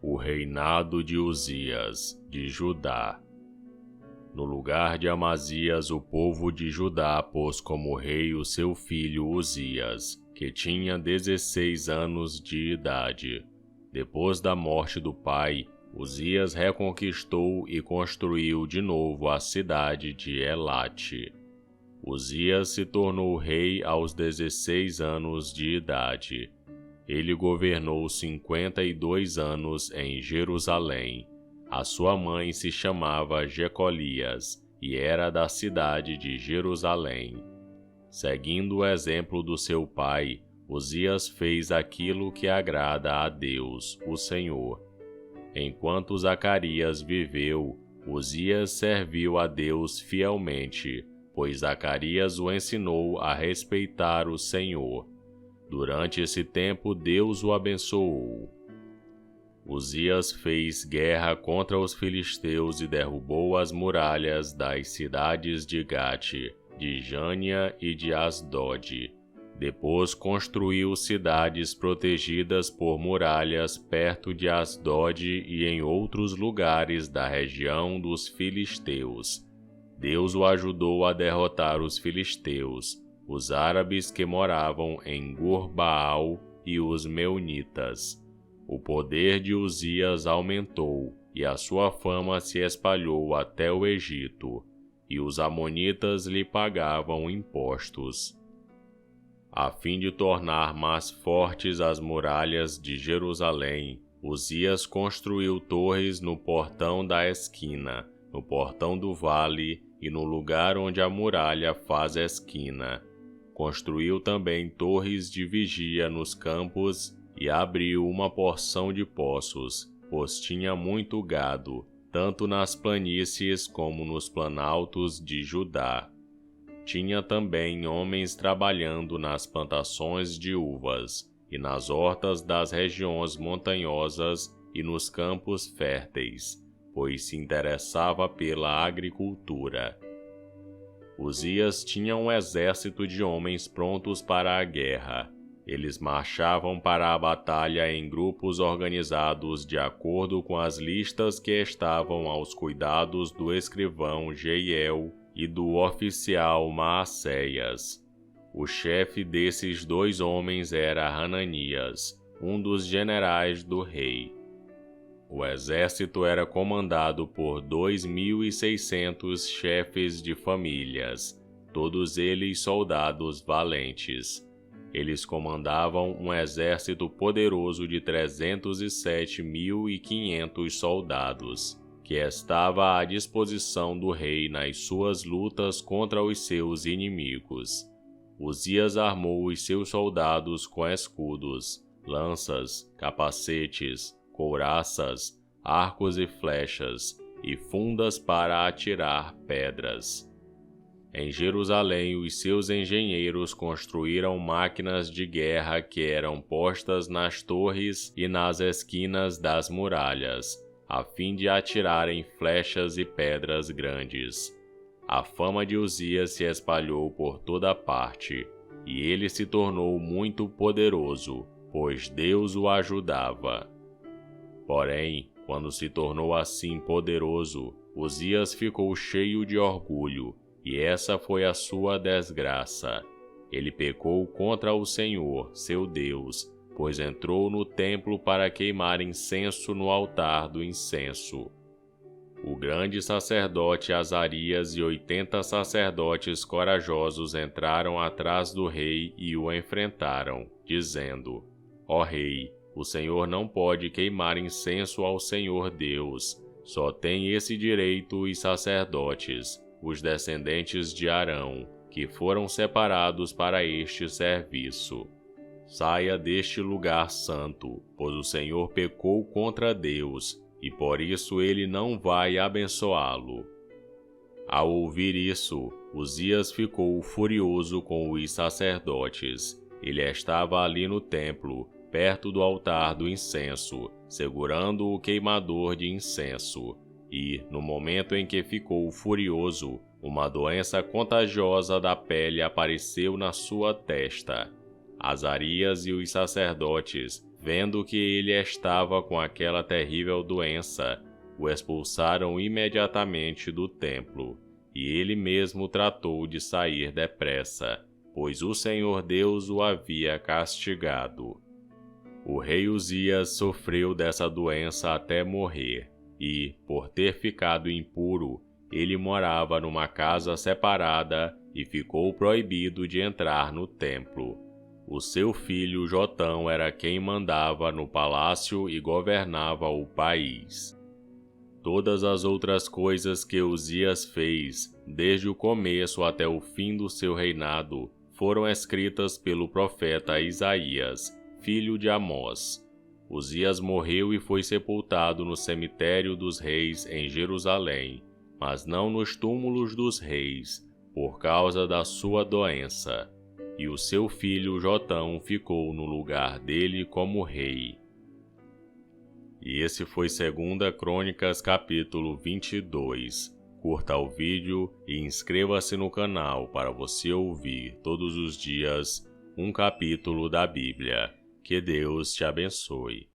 O reinado de Uzias, de Judá. No lugar de Amazias, o povo de Judá pôs como rei o seu filho Uzias, que tinha 16 anos de idade. Depois da morte do pai, Uzias reconquistou e construiu de novo a cidade de Elate. Uzias se tornou rei aos 16 anos de idade. Ele governou 52 anos em Jerusalém. A sua mãe se chamava Jecolias e era da cidade de Jerusalém. Seguindo o exemplo do seu pai, Uzias fez aquilo que agrada a Deus, o Senhor. Enquanto Zacarias viveu, Uzias serviu a Deus fielmente, pois Zacarias o ensinou a respeitar o Senhor. Durante esse tempo, Deus o abençoou. Uzias fez guerra contra os filisteus e derrubou as muralhas das cidades de Gate, de Jânia e de Asdod. Depois construiu cidades protegidas por muralhas perto de Asdod e em outros lugares da região dos filisteus. Deus o ajudou a derrotar os filisteus, os árabes que moravam em Gur-Baal e os meunitas. O poder de Uzias aumentou e a sua fama se espalhou até o Egito, e os amonitas lhe pagavam impostos. A fim de tornar mais fortes as muralhas de Jerusalém, Uzias construiu torres no portão da esquina, no portão do vale e no lugar onde a muralha faz esquina. Construiu também torres de vigia nos campos e abriu uma porção de poços, pois tinha muito gado, tanto nas planícies como nos planaltos de Judá. Tinha também homens trabalhando nas plantações de uvas, e nas hortas das regiões montanhosas e nos campos férteis, pois se interessava pela agricultura. Uzias tinha um exército de homens prontos para a guerra. Eles marchavam para a batalha em grupos organizados de acordo com as listas que estavam aos cuidados do escrivão Jeiel e do oficial Maacéias. O chefe desses dois homens era Hananias, um dos generais do rei. O exército era comandado por 2.600 chefes de famílias, todos eles soldados valentes. Eles comandavam um exército poderoso de 307.500 soldados, que estava à disposição do rei nas suas lutas contra os seus inimigos. Uzias armou os seus soldados com escudos, lanças, capacetes, couraças, arcos e flechas, e fundas para atirar pedras. Em Jerusalém, os seus engenheiros construíram máquinas de guerra que eram postas nas torres e nas esquinas das muralhas, a fim de atirarem flechas e pedras grandes. A fama de Uzias se espalhou por toda parte, e ele se tornou muito poderoso, pois Deus o ajudava. Porém, quando se tornou assim poderoso, Uzias ficou cheio de orgulho, e essa foi a sua desgraça. Ele pecou contra o Senhor, seu Deus, pois entrou no templo para queimar incenso no altar do incenso. O grande sacerdote Azarias e 80 sacerdotes corajosos entraram atrás do rei e o enfrentaram, dizendo: Ó rei, o Senhor não pode queimar incenso ao Senhor Deus. Só tem esse direito os sacerdotes, os descendentes de Arão, que foram separados para este serviço. Saia deste lugar santo, pois o Senhor pecou contra Deus, e por isso ele não vai abençoá-lo. Ao ouvir isso, Uzias ficou furioso com os sacerdotes. Ele estava ali no templo, perto do altar do incenso, segurando o queimador de incenso. E, no momento em que ficou furioso, uma doença contagiosa da pele apareceu na sua testa. Azarias e os sacerdotes Vendo que ele estava com aquela terrível doença, o expulsaram imediatamente do templo, e ele mesmo tratou de sair depressa, pois o Senhor Deus o havia castigado. O rei Uzias sofreu dessa doença até morrer, e, por ter ficado impuro, ele morava numa casa separada e ficou proibido de entrar no templo. O seu filho Jotão era quem mandava no palácio e governava o país. Todas as outras coisas que Uzias fez, desde o começo até o fim do seu reinado, foram escritas pelo profeta Isaías, filho de Amós. Uzias morreu e foi sepultado no cemitério dos reis em Jerusalém, mas não nos túmulos dos reis, por causa da sua doença. E o seu filho Jotão ficou no lugar dele como rei. E esse foi 2 Crônicas capítulo 22. Curta o vídeo e inscreva-se no canal para você ouvir todos os dias um capítulo da Bíblia. Que Deus te abençoe.